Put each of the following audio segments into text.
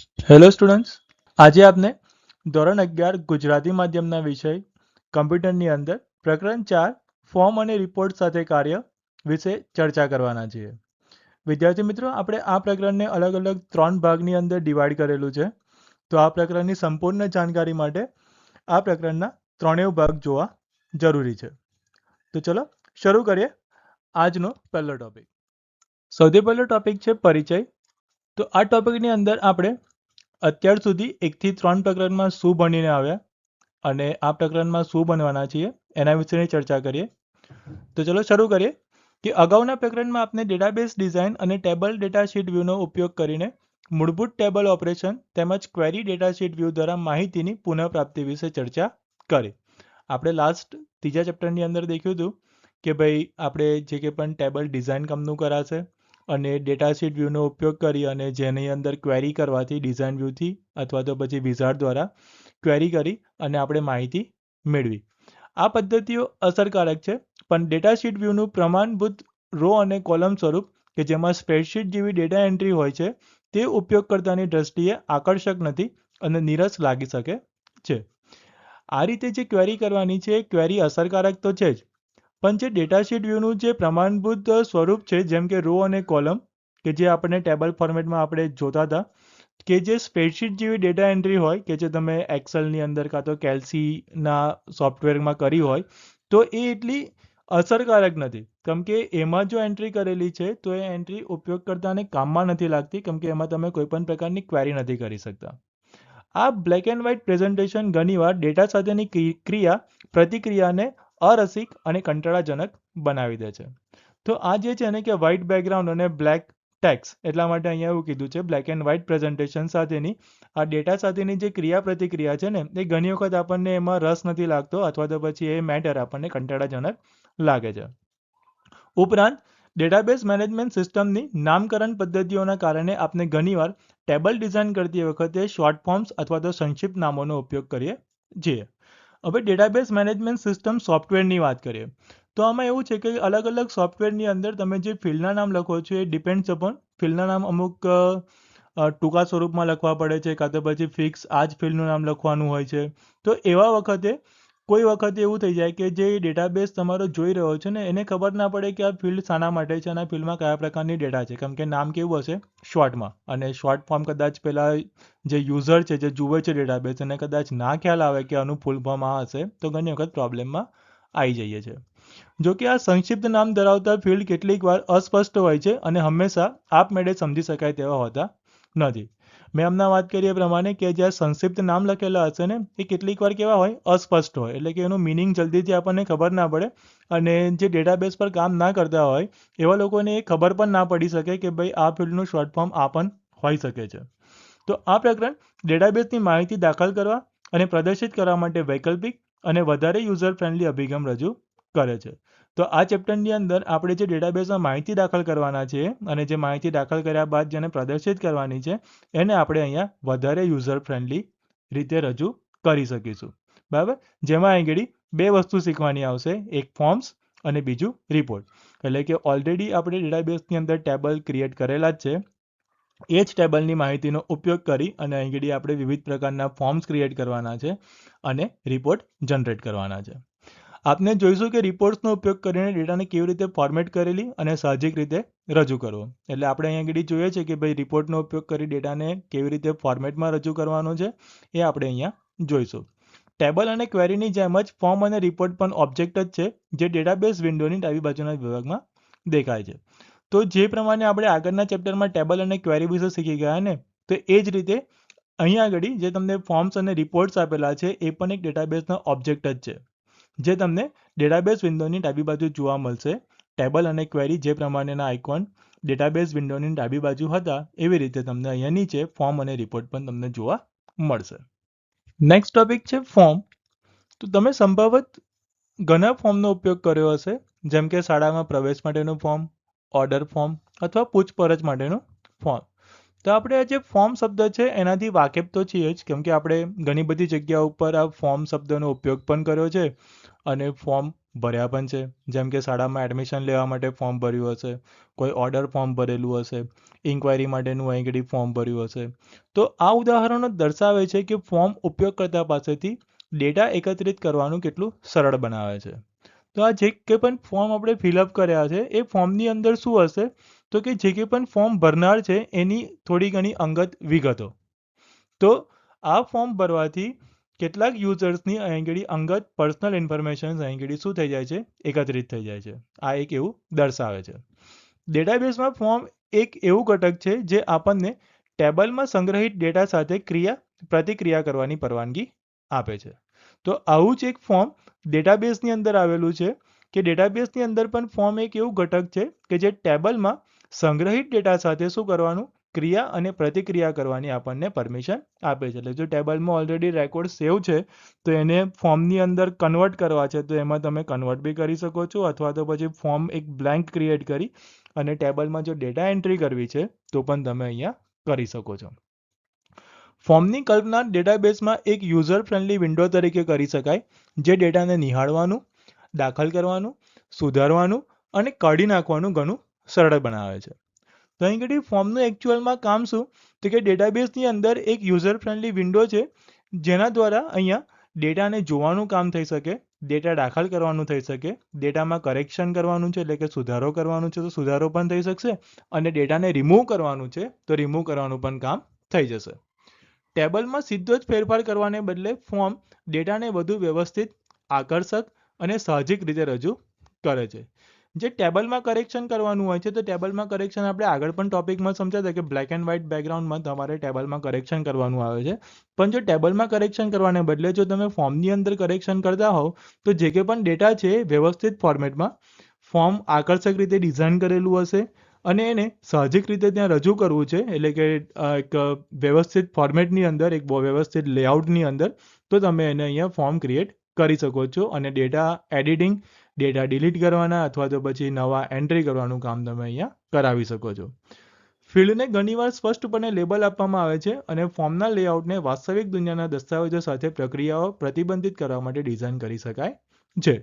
Hello students, આજે આપને ધોરણ 11 ગુજરાતી માધ્યમના વિષય કમ્પ્યુટરની અંદર પ્રકરણ 4 ફોર્મ અને રિપોર્ટ સાથે કાર્ય વિશે ચર્ચા કરવાના છીએ. વિદ્યાર્થી મિત્રો, આપણે આ પ્રકરણને અલગ અલગ 3 ભાગની અંદર ડિવાઈડ કરેલું છે. તો આ પ્રકરણની સંપૂર્ણ જાણકારી માટે આ પ્રકરણના ત્રણેય ભાગ જોવા જરૂરી છે. તો ચલો શરૂ કરીએ આજનો પહેલો ટોપિક. સૌથી પહેલો ટોપિક છે પરિચય. તો આ ટોપિકની અંદર આપણે અત્યાર સુધી 1 થી 3 પ્રકરણમાં શું ભણીને આવ્યા અને આ પ્રકરણમાં શું બનવાના છીએ એના વિશેની ચર્ચા કરીએ. તો ચલો શરૂ કરીએ કે અગાઉના પ્રકરણમાં આપણે ડેટાબેઝ ડિઝાઇન અને ટેબલ ડેટા શીટ વ્યૂનો ઉપયોગ કરીને મૂળભૂત ટેબલ ઓપરેશન તેમજ ક્વેરી ડેટા શીટ વ્યૂ દ્વારા માહિતીની પુનઃપ્રાપ્તિ વિશે ચર્ચા કરી. આપણે લાસ્ટ ત્રીજા ચેપ્ટરની અંદર દેખ્યું હતું કે ભાઈ આપણે જે કંઈ પણ ટેબલ ડિઝાઇન કામનું કરાશે અને ડેટા શીટ વ્યૂનો ઉપયોગ કરી અને જેની અંદર ક્વેરી કરવાથી ડિઝાઇન વ્યૂથી અથવા તો પછી વિઝાર્ડ દ્વારા ક્વેરી કરી અને આપણે માહિતી મેળવી. આ પદ્ધતિઓ અસરકારક છે, પણ ડેટા શીટ વ્યૂનું પ્રમાણભૂત રો અને કોલમ સ્વરૂપ કે જેમાં સ્પ્રેડશીટ જેવી ડેટા એન્ટ્રી હોય છે તે ઉપયોગકર્તાની દ્રષ્ટિએ આકર્ષક નથી અને નીરસ લાગી શકે છે. આ રીતે જે ક્વેરી કરવાની છે એ ક્વેરી અસરકારક તો છે જ, પણ જે ડેટાશીટ વ્યૂનું જે પ્રમાણભૂત સ્વરૂપ છે જેમ કે રો અને કોલમ કે જે આપણને ટેબલ ફોર્મેટમાં આપણે જોતા હતા કે જે સ્પ્રેડશીટ જેવી ડેટા એન્ટ્રી હોય કે જે તમે એક્સેલની અંદર કાં તો કેલ્સીના સોફ્ટવેરમાં કરી હોય તો એ એટલી અસરકારક નથી, કેમ કે એમાં જો એન્ટ્રી કરેલી છે તો એ એન્ટ્રી ઉપયોગકર્તાને કામમાં નથી લાગતી, કેમ કે એમાં તમે કોઈ પણ પ્રકારની ક્વેરી નથી કરી શકતા. આ બ્લેક એન્ડ વ્હાઇટ પ્રેઝન્ટેશન ઘણીવાર ડેટા સાથેની ક્રિયા પ્રતિક્રિયાને અરસિક અને કંટાળાજનક બનાવી દે છે. તો આ જે છે ને કે વ્હાઇટ બેકગ્રાઉન્ડ અને બ્લેક ટેક્સ, એટલા માટે અહીંયા એવું કીધું છે બ્લેક એન્ડ વ્હાઇટ પ્રેઝન્ટેશન સાથેની આ ડેટા સાથેની જે ક્રિયા પ્રતિક્રિયા છે ને એ ઘણી વખત આપણને એમાં રસ નથી લાગતો અથવા તો પછી એ મેટર આપણને કંટાળાજનક લાગે છે. ઉપરાંત ડેટાબેઝ મેનેજમેન્ટ સિસ્ટમની નામકરણ પદ્ધતિઓના કારણે આપણે ઘણીવાર ટેબલ ડિઝાઇન કરતી વખતે શોર્ટ ફોર્મ્સ અથવા તો સંક્ષિપ્ત નામોનો ઉપયોગ કરીએ છીએ. હવે ડેટાબેઝ મેનેજમેન્ટ સિસ્ટમ સોફ્ટવેરની વાત કરીએ તો આમાં એવું છે કે અલગ અલગ સોફ્ટવેરની અંદર તમે જે ફિલ્ડના નામ લખો છો એ ડિપેન્ડ્સ અપોન ફિલ્ડના નામ અમુક ટૂંકા સ્વરૂપમાં લખવા પડે છે કાં તો પછી ફિક્સ આ જ ફિલ્ડનું નામ લખવાનું હોય છે. તો એવા વખતે કોઈ વખત એવું થઈ જાય કે જે ડેટાબેઝ તમારો જોઈ રહ્યો છે ને એને ખબર ના પડે કે આ ફિલ્ડ શાના માટે છે અને આ ફિલ્ડમાં કયા પ્રકારની ડેટા છે, કેમ કે નામ કેવું હશે શોર્ટમાં અને શોર્ટ ફોર્મ કદાચ પેલા જે યુઝર છે જે જુએ છે ડેટાબેઝ એને કદાચ ના ખ્યાલ આવે કે આનું ફૂલ ફોર્મ આ હશે તો ઘણી વખત પ્રોબ્લેમમાં આવી જઈએ છે. જો કે આ સંક્ષિપ્ત નામ ધરાવતા ફિલ્ડ કેટલીક વાર અસ્પષ્ટ હોય છે અને હંમેશા આપમેળે સમજી શકાય તેવા હોતા નથી. મેં હમણાં વાત કરી એ પ્રમાણે કે જે સંક્ષિપ્ત નામ લખેલા હશે ને એ કેટલીક વાર કેવા હોય અસ્પષ્ટ હોય, એટલે કે એનું મિનિંગ જલ્દીથી આપણને ખબર ના પડે અને જે ડેટાબેઝ પર કામ ના કરતા હોય એવા લોકોને એ ખબર પણ ના પડી શકે કે ભાઈ આ ફિલ્ડનું શોર્ટ ફોર્મ આ પણ હોઈ શકે છે. તો આ પ્રકરણ ડેટાબેઝની માહિતી દાખલ કરવા અને પ્રદર્શિત કરવા માટે વૈકલ્પિક અને વધારે યુઝર ફ્રેન્ડલી અભિગમ રજૂ કરે છે. તો આ ચેપ્ટરની અંદર આપણે જે ડેટાબેઝમાં માહિતી દાખલ કરવાના છે અને જે માહિતી દાખલ કર્યા બાદ જેને પ્રદર્શિત કરવાની છે એને આપણે અહીંયા વધારે યુઝર ફ્રેન્ડલી રીતે રજૂ કરી શકીશું. બરાબર, જેમાં આગળ બે વસ્તુ શીખવાની આવશે, એક ફોર્મ્સ અને બીજું રિપોર્ટ. એટલે કે ઓલરેડી આપણે ડેટાબેઝની અંદર ટેબલ ક્રિએટ કરેલા જ છે, એ જ ટેબલની માહિતીનો ઉપયોગ કરી અને આગળ આપણે વિવિધ પ્રકારના ફોર્મ્સ ક્રિએટ કરવાના છે અને રિપોર્ટ જનરેટ કરવાના છે. આપને જોઈશું કે રિપોર્ટ્સનો ઉપયોગ કરીને ડેટાને કેવી રીતે ફોર્મેટ કરેલી અને સાહજિક રીતે રજૂ કરવો. એટલે આપણે અહીંયા આગળ જોઈએ છે કે ભાઈ રિપોર્ટનો ઉપયોગ કરી ડેટાને કેવી રીતે ફોર્મેટમાં રજૂ કરવાનો છે એ આપણે અહીંયા જોઈશું. ટેબલ અને ક્વેરીની જેમ જ ફોર્મ અને રિપોર્ટ પણ ઓબ્જેક્ટ જ છે જે ડેટાબેઝ વિન્ડોની ડાબી બાજુના વિભાગમાં દેખાય છે. તો જે પ્રમાણે આપણે આગળના ચેપ્ટરમાં ટેબલ અને ક્વેરી વિશે શીખી ગયા ને, તો એ જ રીતે અહીંયા આગળ જે તમને ફોર્મ્સ અને રિપોર્ટ્સ આપેલા છે એ પણ એક ડેટાબેઝના ઓબ્જેક્ટ જ છે જે તમને ડેટાબેઝ વિન્ડોની ડાબી બાજુ જોવા મળશે. ટેબલ અને ક્વેરી જે પ્રમાણેના આઇકોન ડેટાબેઝ વિન્ડોની ડાબી બાજુ હતા એવી રીતે તમને અહીંયા નીચે ફોર્મ અને રિપોર્ટ પણ તમને જોવા મળશે. નેક્સ્ટ ટોપિક છે ફોર્મ. તો તમે સંભવત ઘણા ફોર્મનો ઉપયોગ કર્યો હશે, જેમ કે શાળામાં પ્રવેશ માટેનું ફોર્મ, ઓર્ડર ફોર્મ અથવા પૂછપરછ માટેનું ફોર્મ. તો આપણે આ જે ફોર્મ શબ્દ છે એનાથી વાકેફ તો છીએ જ, કેમ કે આપણે ઘણી બધી જગ્યા ઉપર આ ફોર્મ શબ્દનો ઉપયોગ પણ કર્યો છે અને ફોર્મ ભર્યા પણ છે, જેમ કે શાળામાં એડમિશન લેવા માટે ફોર્મ ભર્યું હશે, કોઈ ઓર્ડર ફોર્મ ભરેલું હશે, ઇન્ક્વાયરી માટેનું અહીં આગળ ફોર્મ ભર્યું હશે. તો આ ઉદાહરણો દર્શાવે છે કે ફોર્મ ઉપયોગકર્તા પાસેથી ડેટા એકત્રિત કરવાનું કેટલું સરળ બનાવે છે. તો આ જે કંઈ પણ ફોર્મ આપણે ફિલઅપ કર્યા છે એ ફોર્મની અંદર શું હશે, તો કે જે કંઈ પણ ફોર્મ ભરનાર છે એની થોડી ઘણી અંગત વિગતો. તો આ ફોર્મ ભરવાથી કેટલાક યુઝર્સની અહીં આગળ અંગત પર્સનલ ઇન્ફોર્મેશન અહીં આગળ શું થઈ જાય છે, એકત્રિત થઈ જાય છે. આ એક એવું દર્શાવે છે. ડેટાબેઝમાં ફોર્મ એક એવું ઘટક છે જે આપણને ટેબલમાં સંગ્રહિત ડેટા સાથે પ્રતિક્રિયા કરવાની પરવાનગી આપે છે. તો આવું જ એક ફોર્મ ડેટાબેઝની અંદર આવેલું છે કે ડેટાબેઝની અંદર પણ ફોર્મ એક એવું ઘટક છે કે જે ટેબલમાં સંગ્રહિત ડેટા સાથે શું કરવાનું, ક્રિયા અને પ્રતિક્રિયા કરવાની આપણને પરમિશન આપે છે. એટલે જો ટેબલમાં ઓલરેડી રેકોર્ડ સેવ છે તો એને ફોર્મની અંદર કન્વર્ટ કરવા છે તો એમાં તમે કન્વર્ટ બી કરી શકો છો, અથવા તો પછી ફોર્મ એક બ્લેન્ક ક્રિએટ કરી અને ટેબલમાં જો ડેટા એન્ટ્રી કરવી છે તો પણ તમે અહીંયા કરી શકો છો. ફોર્મની કલ્પના ડેટાબેઝમાં એક યુઝર ફ્રેન્ડલી વિન્ડો તરીકે કરી શકાય, જે ડેટાને નિહાળવાનું, દાખલ કરવાનું, સુધારવાનું અને કાઢી નાખવાનું ઘણું સરળ બનાવે છે. તો અહીં આગળ ફોર્મનું એકચ્યુઅલમાં કામ શું, તો કે ડેટાબેઝની અંદર એક યુઝર ફ્રેન્ડલી વિન્ડો છે જેના દ્વારા અહીંયા ડેટાને જોવાનું કામ થઈ શકે, ડેટા દાખલ કરવાનું થઈ શકે, ડેટામાં કરેક્શન કરવાનું છે એટલે કે સુધારો કરવાનું છે તો સુધારો પણ થઈ શકશે, અને ડેટાને રિમૂવ કરવાનું છે તો રિમૂવ કરવાનું પણ કામ થઈ જશે. ટેબલમાં સીધો જ ફેરફાર કરવાને બદલે ફોર્મ ડેટાને વધુ વ્યવસ્થિત, આકર્ષક અને સાહજિક રીતે રજૂ કરે છે. જે ટેબલમાં કરેક્શન કરવાનું હોય છે તો ટેબલમાં કરેક્શન આપણે આગળ પણ ટોપિકમાં સમજાતા કે બ્લેક એન્ડ વ્હાઇટ બેકગ્રાઉન્ડમાં તમારે ટેબલમાં કરેક્શન કરવાનું આવે છે. પણ જો ટેબલમાં કરેક્શન કરવાને બદલે જો તમે ફોર્મની અંદર કરેક્શન કરતા હોવ તો જે કંઈ પણ ડેટા છે વ્યવસ્થિત ફોર્મેટમાં, ફોર્મ આકર્ષક રીતે ડિઝાઇન કરેલું હશે અને એને સાહજિક રીતે ત્યાં રજૂ કરવું છે, એટલે કે એક વ્યવસ્થિત ફોર્મેટની અંદર, એક વ્યવસ્થિત લેઆઉટની અંદર, તો તમે એને અહીંયા ફોર્મ ક્રિએટ કરી શકો છો અને ડેટા એડિટિંગ, ડેટા ડિલીટ કરવાના અથવા તો પછી નવા એન્ટ્રી કરવાનું કામ તમે અહીંયા કરાવી શકો છો. ફિલ્ડને ઘણીવાર સ્પષ્ટપણે લેબલ આપવામાં આવે છે અને ફોર્મના લેઆઉટને વાસ્તવિક દુનિયાના દસ્તાવેજો સાથે પ્રક્રિયાઓ પ્રતિબંધિત કરવા માટે ડિઝાઇન કરી શકાય છે.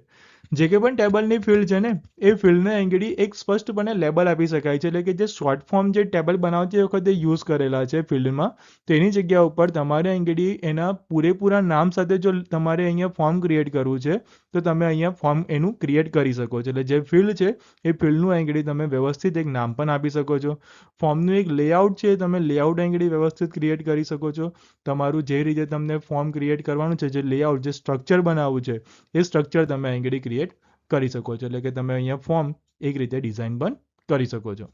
જે કે પણ ટેબલની ફિલ્ડ છે ને એ ફિલ્ડને આગળ એક સ્પષ્ટપણે લેબલ આપી શકાય છે, એટલે કે જે શોર્ટ ફોર્મ જે ટેબલ બનાવતી વખતે યુઝ કરેલા છે ફિલ્ડમાં, તેની જગ્યા ઉપર તમારે આગળ એના પૂરેપૂરા નામ સાથે જો તમારે અહીંયા ફોર્મ ક્રિએટ કરવું છે તો તમે અહીંયા ફોર્મ એનું ક્રિએટ કરી શકો છો. એટલે જે ફિલ્ડ છે એ ફિલ્ડનું આગળ તમે વ્યવસ્થિત એક નામ પણ આપી શકો છો. ફોર્મનું એક લેઆઉટ છે, તમે લેઆઉટ આગળ વ્યવસ્થિત ક્રિએટ કરી શકો છો. તમારું જે રીતે તમને ફોર્મ ક્રિએટ કરવાનું છે, જે લેઆઉટ, જે સ્ટ્રક્ચર બનાવવું છે એ સ્ટ્રક્ચર તમે આગળ ક્રિએટ કરી શકો છો. એટલે કે તમે અહીંયા ફોર્મ એક રીતે ડિઝાઇન પણ કરી શકો છો.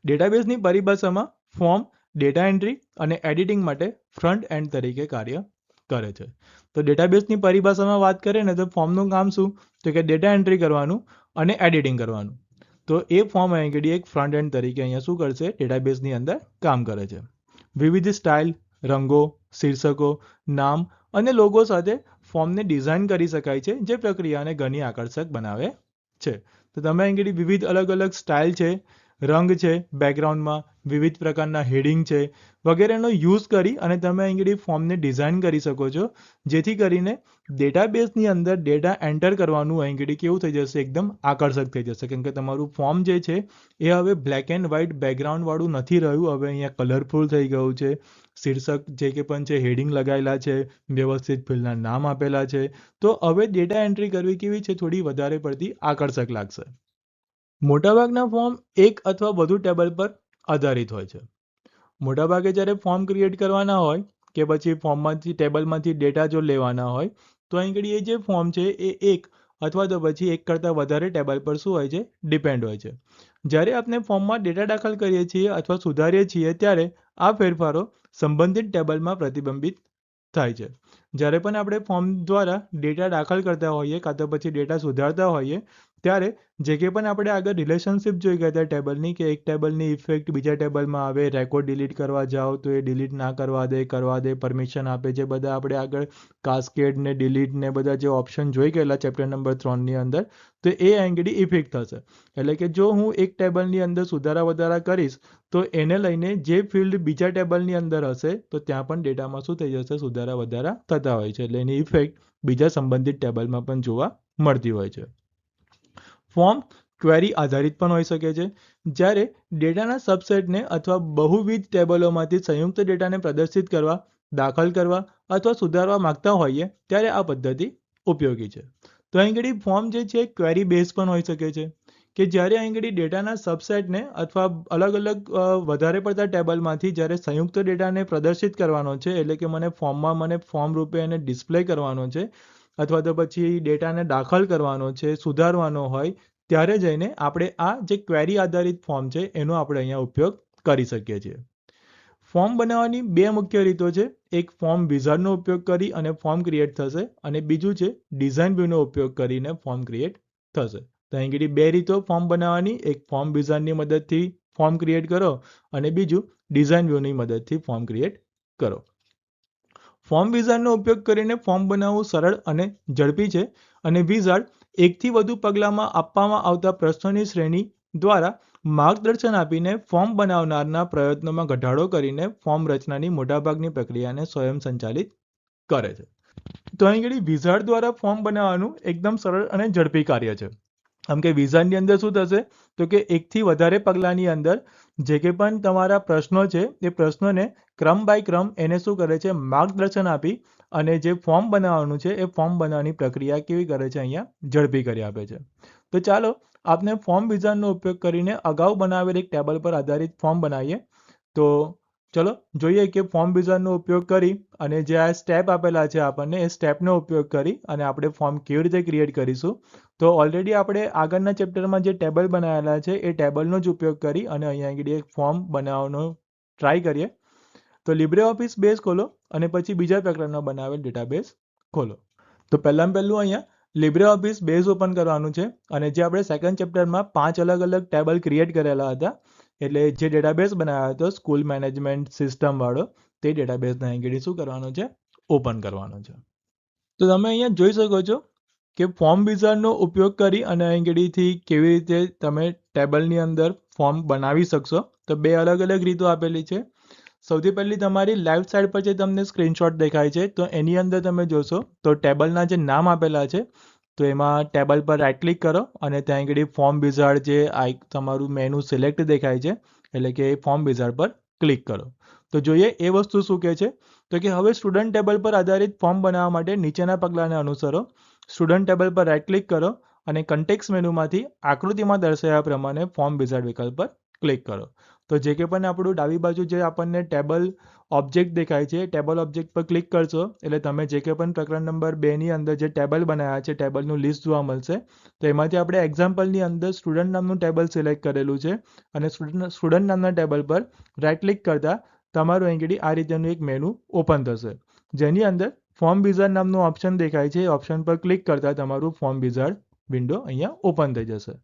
ડેટાબેઝની પરિભાષામાં ફોર્મ ડેટા એન્ટ્રી અને એડિટિંગ માટે ફ્રન્ટ એન્ડ તરીકે કાર્ય કરે છે. તો ડેટાબેઝની પરિભાષામાં વાત કરીએ ને તો ફોર્મનું કામ શું, તો કે ડેટા એન્ટ્રી કરવાનું અને એડિટિંગ કરવાનું. તો એ ફોર્મ આગળ એક ફ્રન્ટ એન્ડ તરીકે અહીંયા શું કરશે, ડેટાબેઝની અંદર કામ કરે છે. વિવિધ સ્ટાઇલ, રંગો, શીર્ષકો, નામ અને લોગો સાથે ફોર્મને ડિઝાઇન કરી શકાય છે, જે પ્રક્રિયાને ઘણી આકર્ષક બનાવે છે. તો તમે આગળ વિવિધ અલગ અલગ સ્ટાઇલ છે, રંગ છે, બેકગ્રાઉન્ડમાં વિવિધ પ્રકારના હેડિંગ છે વગેરેનો યુઝ કરી અને તમે આગળ ફોર્મને ડિઝાઇન કરી શકો છો, જેથી કરીને ડેટાબેઝની અંદર ડેટા એન્ટર કરવાનું આગળ કેવું થઈ જશે, એકદમ આકર્ષક થઈ જશે. કેમ કે તમારું ફોર્મ જે છે એ હવે બ્લેક એન્ડ વ્હાઇટ બેકગ્રાઉન્ડવાળું નથી રહ્યું, હવે અહીંયા કલરફુલ થઈ ગયું છે. શીર્ષક જે કે પણ છે, હેડિંગ લગાવેલા છે, વ્યવસ્થિત ફિલ્ડના નામ આપેલા છે. તો હવે ડેટા એન્ટ્રી કરવી કેવી છે, થોડી વધારે પડતી આકર્ષક લાગશે. મોટાભાગના ફોર્મ એક અથવા વધુ ટેબલ પર આધારિત હોય છે. મોટાભાગે જ્યારે ફોર્મ ક્રિએટ કરવાના હોય કે પછી ફોર્મમાંથી, ટેબલમાંથી ડેટા જો લેવાના હોય તો અહીં આગળ એ જે ફોર્મ છે એ એક અથવા તો પછી એક કરતાં વધારે ટેબલ પર શું હોય છે, ડિપેન્ડ હોય છે. જ્યારે આપણે ફોર્મમાં ડેટા દાખલ કરીએ છીએ અથવા સુધારીએ છીએ ત્યારે આ ફેરફારો સંબંધિત ટેબલમાં પ્રતિબિંબિત થાય છે. જ્યારે પણ આપણે ફોર્મ દ્વારા ડેટા દાખલ કરતા હોઈએ કાં તો પછી ડેટા સુધારતા હોઈએ ત્યારે જે કે પણ આપણે આગળ રિલેશનશિપ જોઈ ગયા હતા ટેબલની, કે એક ટેબલની ઇફેક્ટ બીજા ટેબલમાં આવે, રેકોર્ડ ડિલીટ કરવા જાઓ તો એ ડિલીટ ના કરવા દે, પરમિશન આપે, જે બધા આપણે આગળ કાસ્કેડ ને ડિલીટ ને બધા જે ઓપ્શન જોઈ ગયેલા ચેપ્ટર નંબર 3ની અંદર, તો એ આગળ ઇફેક્ટ થશે. એટલે કે જો હું એક ટેબલની અંદર સુધારા વધારા કરીશ તો એને લઈને જે ફિલ્ડ બીજા ટેબલની અંદર હશે તો ત્યાં પણ ડેટામાં શું થઈ જશે, સુધારા વધારા થતા હોય છે. એટલે એની ઇફેક્ટ બીજા સંબંધિત ટેબલમાં પણ જોવા મળતી હોય છે. ફોર્મ ક્વેરી આધારિત પણ હોઈ શકે છે. જ્યારે ડેટાના સબસેટને અથવા બહુવિધ ટેબલોમાંથી સંયુક્ત ડેટાને પ્રદર્શિત કરવા, દાખલ કરવા અથવા સુધારવા માંગતા હોઈએ ત્યારે આ પદ્ધતિ ઉપયોગી છે. તો અહીં આગળ ફોર્મ જે છે ક્વેરી બેઝ પણ હોઈ શકે છે કે જ્યારે અહીં આગળ ડેટાના સબસેટને અથવા અલગ અલગ વધારે પડતા ટેબલમાંથી જ્યારે સંયુક્ત ડેટાને પ્રદર્શિત કરવાનો છે, એટલે કે મને ફોર્મ રૂપે એને ડિસ્પ્લે કરવાનો છે અથવા તો પછી ડેટાને દાખલ કરવાનો છે, સુધારવાનો હોય, ત્યારે જઈને આપણે આ જે ક્વેરી આધારિત ફોર્મ છે એનો આપણે અહીંયા ઉપયોગ કરી શકીએ છીએ. ફોર્મ બનાવવાની બે મુખ્ય રીતો છે. એક ફોર્મ વિઝાર્ડનો ઉપયોગ કરી અને ફોર્મ ક્રિએટ થશે અને બીજું છે ડિઝાઇન વ્યૂનો ઉપયોગ કરીને ફોર્મ ક્રિએટ થશે. તો અહીં આગળ બે રીતો ફોર્મ બનાવવાની, એક ફોર્મ વિઝાર્ડની મદદથી ફોર્મ ક્રિએટ કરો અને બીજું ડિઝાઇન વ્યૂની મદદથી ફોર્મ ક્રિએટ કરો. ફોર્મ વિઝાર્ડનો ઉપયોગ કરીને ફોર્મ બનાવવું સરળ અને ઝડપી છે અને વિઝાર્ડ એકથી વધુ પગલાંમાં આપવામાં આવતા પ્રશ્નોની શ્રેણી દ્વારા માર્ગદર્શન આપીને ફોર્મ બનાવનારના પ્રયત્નોમાં ઘટાડો કરીને ફોર્મ રચનાની મોટાભાગની પ્રક્રિયાને સ્વયંસંચાલિત કરે છે. તો અહીં આગળ વિઝાર્ડ દ્વારા ફોર્મ બનાવવાનું એકદમ સરળ અને ઝડપી કાર્ય છે. આમ કે વિઝાર્ડની અંદર શું થશે તો કે એકથી વધારે પગલાંની અંદર જે કે પણ તમારા પ્રશ્નો છે એ પ્રશ્નોને ક્રમ બાય ક્રમ એને શું કરે છે, માર્ગદર્શન આપી અને જે ફોર્મ બનાવવાનું છે એ ફોર્મ બનાવવાની પ્રક્રિયા કેવી કરે છે, અહીંયા ઝડપી કરી આપે છે. તો ચાલો આપણે ફોર્મ વિઝાર્ડનો ઉપયોગ કરીને અગાઉ બનાવેલ એક ટેબલ પર આધારિત ફોર્મ બનાવીએ. તો ચલો જોઈએ કે ફોર્મ વિઝાર્ડનો ઉપયોગ કરી અને જે આ સ્ટેપ આપેલા છે આપણને એ સ્ટેપનો ઉપયોગ કરી અને આપણે ફોર્મ કેવી રીતે ક્રિએટ કરીશું. તો ઓલરેડી આપણે આગળના ચેપ્ટરમાં જે ટેબલ બનાવેલા છે એ ટેબલનો જ ઉપયોગ કરી અને અહીંયા આગળ એક ફોર્મ બનાવવાનો ટ્રાય કરીએ. તો LibreOffice બેઝ ખોલો અને પછી બીજા પ્રકારનો બનાવેલ ડેટાબેઝ ખોલો. તો પહેલું અહીંયા LibreOffice બેઝ ઓપન કરવાનું છે અને જે આપણે સેકન્ડ ચેપ્ટરમાં 5 અલગ અલગ ટેબલ ક્રિએટ કરેલા હતા, એટલે જે ડેટાબેઝ બનાવ્યો હતો સ્કૂલ મેનેજમેન્ટ સિસ્ટમ વાળો, તે ડેટાબેઝને અહીં આગળ શું કરવાનો છે, ઓપન કરવાનો છે. તો તમે અહીંયા જોઈ શકો છો કે ફોર્મ વિઝાર્ડનો ઉપયોગ કરી અને અહીં આગળથી કેવી રીતે તમે ટેબલની અંદર ફોર્મ બનાવી શકશો. તો બે અલગ અલગ રીતો આપેલી છે. સૌથી પહેલી તમારી લેફ્ટ સાઈડ પર જે તમને સ્ક્રીનશોટ દેખાય છે તો એની અંદર તમે જોશો તો ટેબલના જે નામ આપેલા છે તો એમાં ટેબલ પર રાઈટ ક્લિક કરો અને ત્યાં આગળ ફોર્મ વિઝાર્ડ જે તમારું મેનુ સિલેક્ટ દેખાય છે એટલે કે ફોર્મ વિઝાર્ડ પર ક્લિક કરો. તો જોઈએ એ વસ્તુ શું કહે છે તો કે હવે સ્ટુડન્ટ ટેબલ પર આધારિત ફોર્મ બનાવવા માટે નીચેના પગલાંને અનુસરો. સ્ટુડન્ટ ટેબલ પર રાઈટ ક્લિક કરો અને કન્ટેક્સ્ટ મેનુમાંથી આકૃતિમાં દર્શાવ્યા પ્રમાણે ફોર્મ વિઝાર્ડ વિકલ્પ પર ક્લિક કરો. તો જે કે પણ આપણું ડાબી બાજુ જે આપણને ટેબલ ઓબ્જેક્ટ દેખાય છે, ટેબલ ઓબ્જેક્ટ પર ક્લિક કરશો એટલે તમે જે કે પણ પ્રકરણ નંબર 2ની અંદર જે ટેબલ બનાવ્યા છે ટેબલનું લિસ્ટ જોવા મળશે. તો એમાંથી આપણે એક્ઝામ્પલની અંદર સ્ટુડન્ટ નામનું ટેબલ સિલેક્ટ કરેલું છે અને સ્ટુડન્ટ નામના ટેબલ પર રાઈટ ક્લિક કરતાં તમારું અહીં આ રીતેનું એક મેનુ ઓપન થશે, જેની અંદર ફોર્મ વિઝાર્ડ નામનું ઓપ્શન દેખાય છે. ઓપ્શન પર ક્લિક કરતાં તમારું ફોર્મ વિઝાર્ડ વિન્ડો અહીંયા ઓપન થઈ જશે.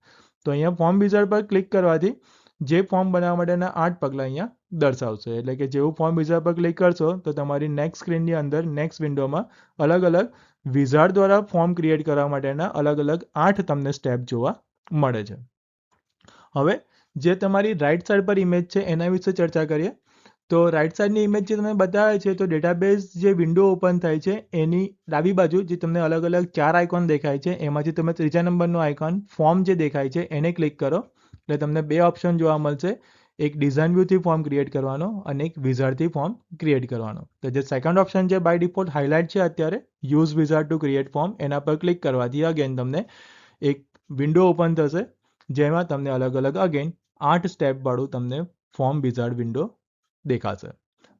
તો અહીંયા ફોર્મ વિઝાર્ડ પર ક્લિક કરવાથી જે ફોર્મ બનાવવા માટેના 8 પગલાં અહીંયા દર્શાવશે. એટલે કે જેવું ફોર્મ વિઝાર્ડ પર ક્લિક કરશો તો તમારી નેક્સ્ટ સ્ક્રીનની અંદર નેક્સ્ટ વિન્ડોમાં અલગ અલગ વિઝાર્ડ દ્વારા ફોર્મ ક્રિએટ કરવા માટેના અલગ અલગ 8 તમને સ્ટેપ જોવા મળે છે. હવે જે તમારી રાઈટ સાઈડ પર ઇમેજ છે એના વિશે ચર્ચા કરીએ. તો રાઈટ સાઈડની ઇમેજ જે તમને બતાવે છે તો ડેટાબેઝ જે વિન્ડો ઓપન થાય છે એની ડાબી બાજુ જે તમને અલગ અલગ 4 આઇકોન દેખાય છે એમાંથી તમે ત્રીજા નંબરનો આઇકોન ફોર્મ જે દેખાય છે એને ક્લિક કરો એટલે તમને બે ઓપ્શન જોવા મળશે, એક ડિઝાઇન વ્યૂથી ફોર્મ ક્રિએટ કરવાનો અને એક વિઝાર્ડથી ફોર્મ ક્રિએટ કરવાનો. તો જે સેકન્ડ ઓપ્શન છે બાય ડિફોલ્ટ હાઇલાઇટ છે અત્યારે, use wizard to create form, એના પર ક્લિક કરવાથી અગેન તમને એક વિન્ડો ઓપન થશે જેમાં તમને અલગ અલગ અગેન 8 સ્ટેપ વાળું તમને ફોર્મ વિઝાર્ડ વિન્ડો દેખાશે.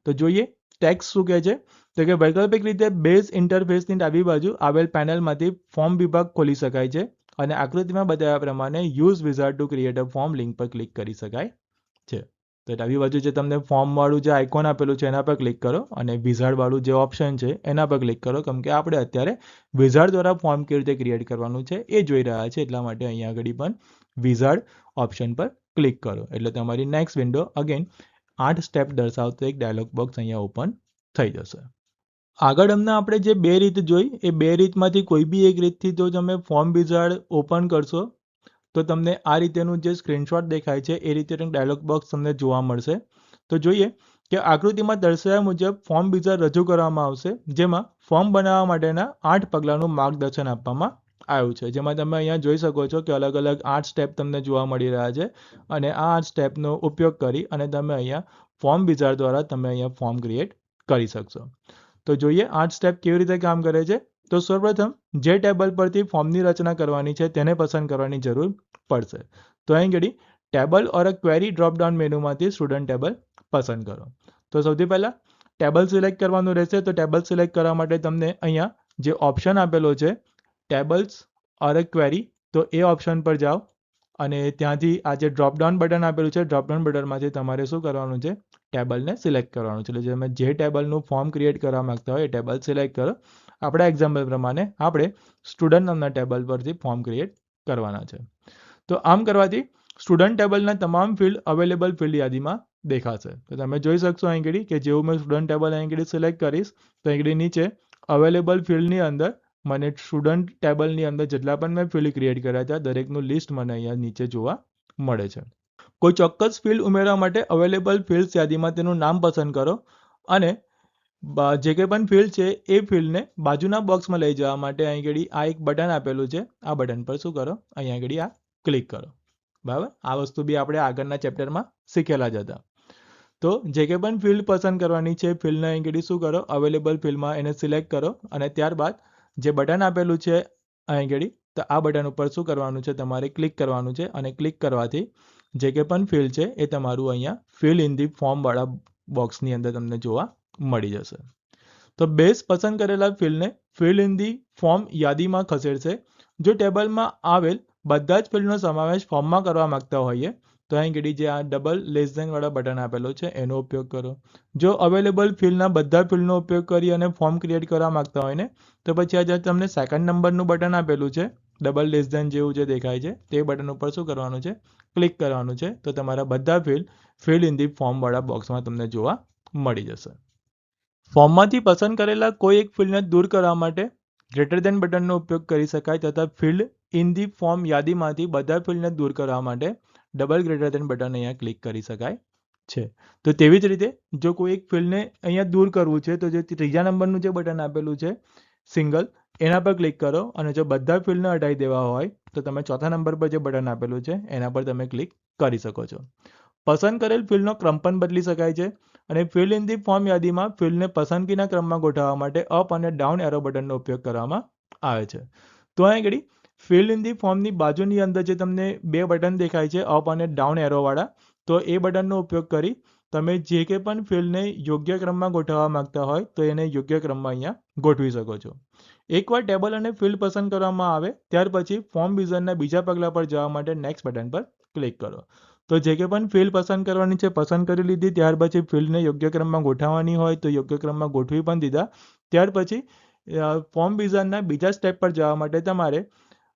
તો જોઈએ ટેક્સ્ટ શું કહે છે તો કે વૈકલ્પિક રીતે બેઝ ઇન્ટરફેસની ડાબી બાજુ આવેલ પેનલમાંથી ફોર્મ વિભાગ ખોલી શકાય છે અને આકૃતિમાં બતાવ્યા પ્રમાણે use wizard to create a form link પર ક્લિક કરી શકાય છે. તો ડાબી બાજુ જે તમને ફોર્મવાળું જે આઇકોન આપેલું છે એના પર ક્લિક કરો અને વિઝાર્ડવાળું જે ઓપ્શન છે એના પર ક્લિક કરો, કેમ કે આપણે અત્યારે વિઝાર્ડ દ્વારા ફોર્મ કેવી રીતે ક્રિએટ કરવાનું છે એ જોઈ રહ્યા છે, એટલા માટે અહીંયા આગળ પણ વિઝાર્ડ ઓપ્શન પર ક્લિક કરો એટલે તમારી નેક્સ્ટ વિન્ડો અગેન 8 સ્ટેપ દર્શાવતો એક ડાયલોગ બોક્સ અહીંયા ઓપન થઈ જશે. આગળ આપણે જે બે રીત જોઈ એ બે રીતમાંથી કોઈ બી એક રીતથી જો તમે ફોર્મ વિઝાર્ડ ઓપન કરશો તો તમને આ રીતેનું જે સ્ક્રીનશોટ દેખાય છે એ રીતેનું ડાયલોગ બોક્સ તમને જોવા મળશે. તો જોઈએ કે આકૃતિમાં દર્શાવ્યા મુજબ ફોર્મ વિઝાર્ડ રજૂ કરવામાં આવશે જેમાં ફોર્મ બનાવવા માટેના 8 પગલાંનું માર્ગદર્શન આપવામાં આવ્યું છે, જેમાં તમે અહીંયા જોઈ શકો છો કે અલગ અલગ 8 સ્ટેપ તમને જોવા મળી રહ્યા છે અને આ 8 સ્ટેપનો ઉપયોગ કરી અને તમે અહીંયા ફોર્મ વિઝાર્ડ દ્વારા તમે અહીંયા ફોર્મ ક્રિએટ કરી શકશો. તો જોઈએ 8 સ્ટેપ કેવી રીતે કામ કરે છે. તો સૌપ્રથમ જે ટેબલ પરથી ફોર્મની રચના કરવાની છે તેને પસંદ કરવાની જરૂર પડશે. તો અહીં ઘડી ટેબલ ઓર અ ક્વેરી ડ્રોપડાઉન મેનુમાંથી સ્ટુડન્ટ ટેબલ પસંદ કરો. તો સૌથી પહેલાં ટેબલ સિલેક્ટ કરવાનું રહેશે. તો ટેબલ સિલેક્ટ કરવા માટે તમને અહીંયા જે ઓપ્શન આપેલો છે ટેબલ્સ ઓર અ ક્વેરી, તો એ ઓપ્શન પર જાઓ અને ત્યાંથી આ જે ડ્રોપડાઉન બટન આપેલું છે ડ્રોપડાઉન બટનમાંથી તમારે શું કરવાનું છે, ટેબલને સિલેક્ટ કરવાનું છે. એટલે તમે જે ટેબલનું ફોર્મ ક્રિએટ કરવા માંગતા હોય એ ટેબલ સિલેક્ટ કરો. આપણા એક્ઝામ્પલ પ્રમાણે આપણે સ્ટુડન્ટ નામના ટેબલ પરથી ફોર્મ ક્રિએટ કરવાના છે. તો આમ કરવાથી સ્ટુડન્ટ ટેબલના તમામ ફિલ્ડ અવેલેબલ ફિલ્ડ યાદીમાં દેખાશે. તો તમે જોઈ શકશો અહીં ઘડી કે જેવું મેં સ્ટુડન્ટ ટેબલ અહીં ઘડી સિલેક્ટ કરીશ તો અહીં ઘડી નીચે અવેલેબલ ફિલ્ડની અંદર મને સ્ટુડન્ટ ટેબલની અંદર જેટલા પણ મેં ફિલ્ડ ક્રિએટ કર્યા હતા દરેકનું લિસ્ટ મને અહીંયા નીચે જોવા મળે છે. કોઈ ચોક્કસ ફિલ્ડ ઉમેરવા માટે અવેલેબલ ફિલ્ડ્સ યાદીમાં તેનું નામ પસંદ કરો અને જે કંઈ પણ ફિલ્ડ છે એ ફિલ્ડને બાજુના બોક્સમાં લઈ જવા માટે અહીં ઘડી આ એક બટન આપેલું છે. આ બટન પર શું કરો, અહીંયા ઘડી આ ક્લિક કરો. બરાબર, આ વસ્તુ બી આપણે આગળના ચેપ્ટરમાં શીખેલા જ હતા. તો જે કંઈ પણ ફિલ્ડ પસંદ કરવાની છે ફિલ્ડને અહીં ઘડી શું કરો, અવેલેબલ ફિલ્ડમાં એને સિલેક્ટ કરો અને ત્યારબાદ જે બટન આપેલું છે અહીં ઘડી, તો આ બટન ઉપર શું કરવાનું છે, તમારે ક્લિક કરવાનું છે અને ક્લિક કરવાથી જે કંઈ પણ ફિલ્ડ છે એ તમારું અહીંયા ફિલ ઇન ધી ફોર્મવાળા બોક્સની અંદર તમને જોવા મળી જશે. તો બેઝ પસંદ કરેલા ફિલ્ડને ફિલ ઇન ધી ફોર્મ યાદીમાં ખસેડશે. જો ટેબલમાં આવેલ બધા જ ફિલ્ડનો સમાવેશ ફોર્મમાં કરવા માંગતા હોઈએ તો અહીં ઘડી જે આ ડબલ લેસ ધેન વાળા બટન આપેલો છે એનો ઉપયોગ કરો. જો અવેલેબલ ફિલ્ડના બધા ફિલ્ડનો ઉપયોગ કરી અને ફોર્મ ક્રિએટ કરવા માંગતા હોય ને તો પછી આ જે તમને સેકન્ડ નંબરનું બટન આપેલું છે ડબલ લેસ ધેન જેવું જે દેખાય છે તે બટન ઉપર શું કરવાનું છે, ક્લિક કરવાનું છે. તો તમારા બધા ફિલ્ડ ઇન ધી ફોર્મવાળા બોક્સમાં તમને જોવા મળી જશે. ફોર્મમાંથી પસંદ કરેલા કોઈ એક ફિલ્ડને દૂર કરવા માટે ગ્રેટર ધેન બટનનો ઉપયોગ કરી શકાય તથા ફિલ્ડ ઇન ધી ફોર્મ યાદીમાંથી બધા ફિલ્ડને દૂર કરવા માટે ડબલ ગ્રેટર ધેન બટન અહીંયા ક્લિક કરી શકાય છે. તો તેવી જ રીતે જો કોઈ એક ફિલ્ડને અહીંયા દૂર કરવું છે તો જે ત્રીજા નંબરનું જે બટન આપેલું છે સિંગલ, એના પર ક્લિક કરો અને જો બધા ફિલ્ડને હટાવી દેવા હોય તો તમે ચોથા નંબર પર જે બટન આપેલું છે એના પર તમે ક્લિક કરી શકો છો. પસંદ કરેલ ફિલ્ડનો ક્રમ પણ બદલી શકાય છે અને ફિલ્ડ ઇન ધી ફોર્મ યાદીમાં ફિલ્ડને પસંદગીના ક્રમમાં ગોઠવવા માટે અપ અને ડાઉન એરો બટનનો ઉપયોગ કરવામાં આવે છે. તો અહીં ઘડી ફિલ્ડ ઇન ધી ફોર્મની બાજુની અંદર જે તમને બે બટન દેખાય છે અપ અને ડાઉન એરોવાળા, તો એ બટનનો ઉપયોગ કરી તમે જે કંઈ પણ ફિલ્ડને યોગ્ય ક્રમમાં ગોઠવવા માંગતા હોય તો એને યોગ્ય ક્રમમાં અહીંયા ગોઠવી શકો છો. એકવાર ટેબલ અને ફિલ્ડ પસંદ કરવામાં આવે ત્યાર પછી ફોર્મ વિઝનના બીજા પગલા પર જવા માટે નેક્સ્ટ બટન પર ક્લિક કરો. તો જે કંઈ પણ ફિલ્ડ પસંદ કરવાની છે પસંદ કરી લીધી, ત્યાર પછી ફિલ્ડને યોગ્ય ક્રમમાં ગોઠવવાની હોય તો યોગ્ય ક્રમમાં ગોઠવી પણ દીધા. ત્યાર પછી ફોર્મ વિઝનના બીજા સ્ટેપ પર જવા માટે તમારે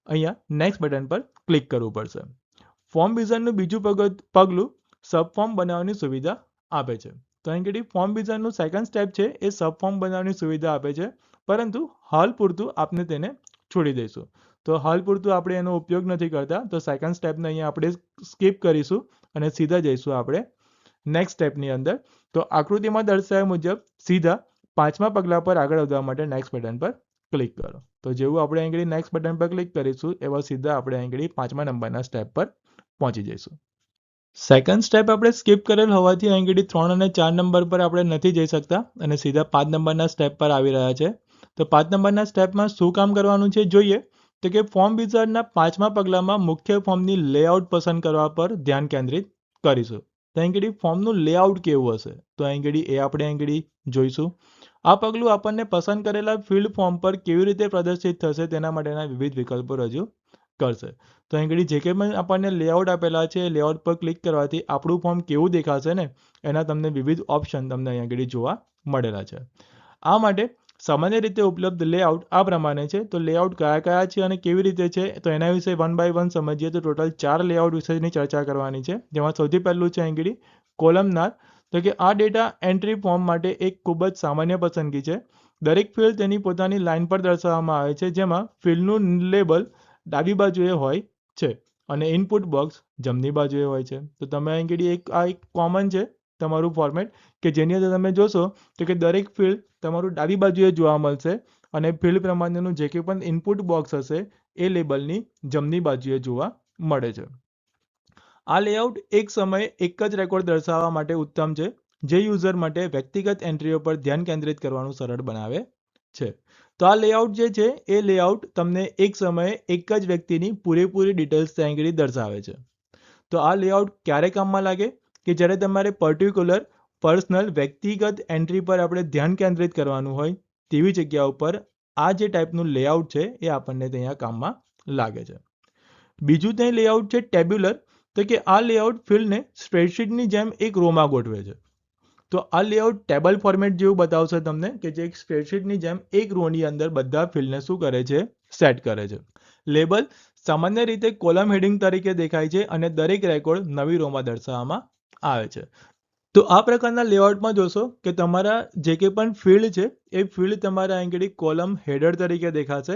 અહીંયા નેક્સ્ટ બટન પર ક્લિક કરવું પડશે. ફોર્મ વિઝનનું બીજું પગલું સબફોર્મ બનાવવાની સુવિધા આપે છે. તો અહીં ઘડી ફોર્મ વિઝનનું સેકન્ડ સ્ટેપ છે એ સબફોર્મ બનાવવાની સુવિધા આપે છે, પરંતુ હાલ પૂરતું આપણે તેને છોડી દઈશું. તો હાલ પૂરતું આપણે એનો ઉપયોગ નથી કરતા, તો સેકન્ડ સ્ટેપને અહીંયા આપણે સ્કીપ કરીશું અને સીધા જઈશું આપણે નેક્સ્ટ સ્ટેપની અંદર. તો આકૃતિમાં દર્શાવ્યા મુજબ સીધા પાંચમા પગલા પર આગળ વધવા માટે નેક્સ્ટ બટન પર ક્લિક કરો. તો જેવું આપણે અહીં નેક્સ્ટ બટન પર ક્લિક કરીશું એવા સીધા આપણે અહીં પાંચમા નંબરના સ્ટેપ પર પહોંચી જઈશું. સેકન્ડ સ્ટેપ આપણે સ્કીપ કરેલ હોવાથી અહીં 3 અને 4 નંબર પર આપણે નથી જઈ શકતા અને સીધા 5 નંબરના સ્ટેપ પર આવી રહ્યા છે. તો 5 નંબરના સ્ટેપમાં શું કામ કરવાનું છે જોઈએ તો કે ફોર્મ વિઝાર્ડના પાંચમા પગલામાં મુખ્ય ફોર્મની લેઆઉટ પસંદ કરવા પર ધ્યાન કેન્દ્રિત કરીશું. તો અહીં ફોર્મનું લેઆઉટ કેવું હશે તો અહીં એ આપણે અહીં જોઈશું. આ પગલું આપણને પસંદ કરેલા ફિલ્ડ ફોર્મ પર કેવી રીતે પ્રદર્શિત થશે તેના માટેના વિવિધ વિકલ્પો રજૂ કરશે. તો અહીં જે કંઈ પણ આપણને લેઆઉટ આપેલા છે લેઆઉટ પર ક્લિક કરવાથી આપણું ફોર્મ કેવું દેખાશે ને એના તમને વિવિધ ઓપ્શન તમને અહીં જોવા મળેલા છે. આ માટે સામાન્ય રીતે ઉપલબ્ધ લેઆઉટ આ પ્રમાણે છે. તો લેઆઉટ કયા કયા છે અને કેવી રીતે છે તો એના વિશે વન બાય વન સમજીએ તો ટોટલ 4 લેઆઉટ વિશેની ચર્ચા કરવાની છે. જેમાં સૌથી પહેલું છે અહીં કોલમનાર. તો કે આ ડેટા એન્ટ્રી ફોર્મ માટે એક ખૂબ જ સામાન્ય પસંદગી છે. દરેક ફિલ્ડ તેની પોતાની લાઇન પર દર્શાવવામાં આવે છે, જેમાં ફિલ્ડનું લેબલ ડાબી બાજુએ હોય છે અને ઇનપુટ બોક્સ જમણી બાજુએ હોય છે. તો તમે અહીં એક કોમન છે તમારું ફોર્મેટ કે જેની અંદર તમે જોશો તો કે દરેક ફિલ્ડ તમારું ડાબી બાજુએ જોવા મળશે અને ફિલ્ડ પ્રમાણેનું જે કંઈ પણ ઇનપુટ બોક્સ હશે એ લેબલની જમણી બાજુએ જોવા મળે છે. આ લેઆઉટ એક સમયે એક જ રેકોર્ડ દર્શાવવા માટે ઉત્તમ છે, જે યુઝર માટે વ્યક્તિગત એન્ટ્રીઓ પર ધ્યાન કેન્દ્રિત કરવાનું સરળ બનાવે છે. તો આ લેઆઉટ જે છે એ લેઆઉટ તમને એક સમયે એક જ વ્યક્તિની પૂરેપૂરી ડિટેલ્સ ત્યાં આગળ દર્શાવે છે. તો આ લેઆઉટ ક્યારે કામમાં લાગે કે જ્યારે તમારે પર્ટિક્યુલર પર્સનલ વ્યક્તિગત એન્ટ્રી પર આપણે ધ્યાન કેન્દ્રિત કરવાનું હોય તેવી જગ્યા ઉપર આ જે ટાઈપનું લેઆઉટ છે એ આપણને ત્યાં કામમાં લાગે છે. બીજું ત્યાં લેઆઉટ છે ટેબ્યુલર. તો કે આ લેઆઉટ ફિલ્ડને સ્પ્રેડશીટની જેમ એક રોમાં ગોઠવે છે. તો આ લેઆઉટ ટેબલ ફોર્મેટ જેવું બતાવશે તમને કે જે એક સ્પ્રેડશીટની જેમ એક રોની અંદર બધા ફિલ્ડને શું કરે છે, સેટ કરે છે. લેબલ સામાન્ય રીતે કોલમ હેડિંગ તરીકે દેખાય છે અને દરેક રેકોર્ડ નવી રોમાં દર્શાવવામાં આવે છે. તો આ પ્રકારના લેઆઉટમાં જોશો કે તમારા જે કંઈ પણ ફિલ્ડ છે એ ફિલ્ડ તમારા આગળ કોલમ હેડર તરીકે દેખાશે